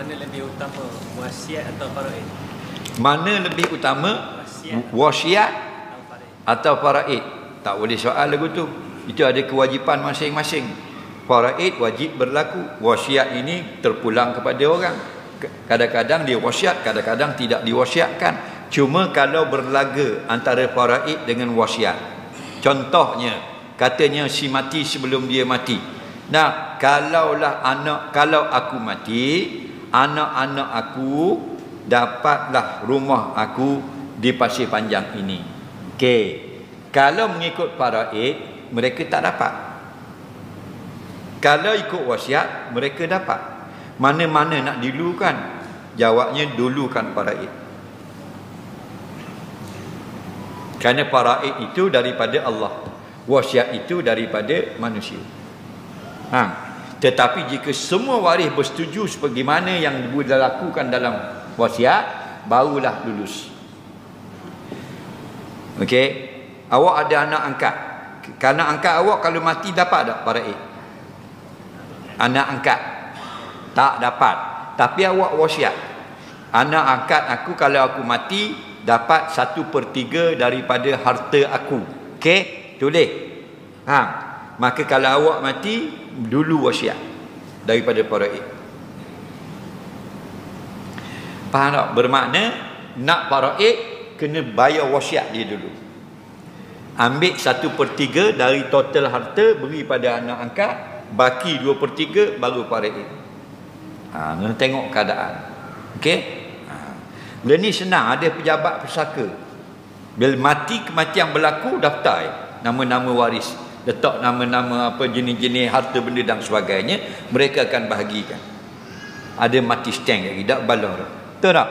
Mana lebih utama, wasiat atau faraid? Mana lebih utama, wasiat atau faraid? Tak boleh soal lagu tu. Itu ada kewajipan masing-masing. Faraid wajib berlaku, wasiat ini terpulang kepada orang. Kadang-kadang dia wasiat, kadang-kadang tidak diwasiatkan. Cuma kalau berlaga antara faraid dengan wasiat, contohnya katanya si mati sebelum dia mati. Nah, kalau aku mati, anak-anak aku dapatlah rumah aku di Pasir Panjang ini. Okey. Kalau mengikut faraid, mereka tak dapat. Kalau ikut wasiat, mereka dapat. Mana-mana nak dulukan? Jawabnya dulukan faraid. Kerana faraid itu daripada Allah, wasiat itu daripada manusia. Tetapi jika semua waris bersetuju sebagaimana yang dilakukan dalam wasiat, barulah lulus. Okey, awak ada anak angkat. Anak angkat awak kalau mati dapat tak faraid? Anak angkat tak dapat. Tapi awak wasiat, anak angkat aku kalau aku mati dapat 1/3 daripada harta aku. Okey, tulis. Maka kalau awak mati, dulu wasiat daripada faraid. Faham tak? Bermakna nak faraid kena bayar wasiat dia dulu. Ambil 1/3 dari total harta, beri pada anak angkat, baki 2/3 baru faraid. Kena tengok keadaan. Okey? Bila ni senang, ada pejabat pesaka. Bila mati, kematian berlaku, daftar nama-nama waris, letak nama-nama apa jenis-jenis harta benda dan sebagainya, mereka akan bahagikan. Ada mati stand lagi, tak balor. Betul tak?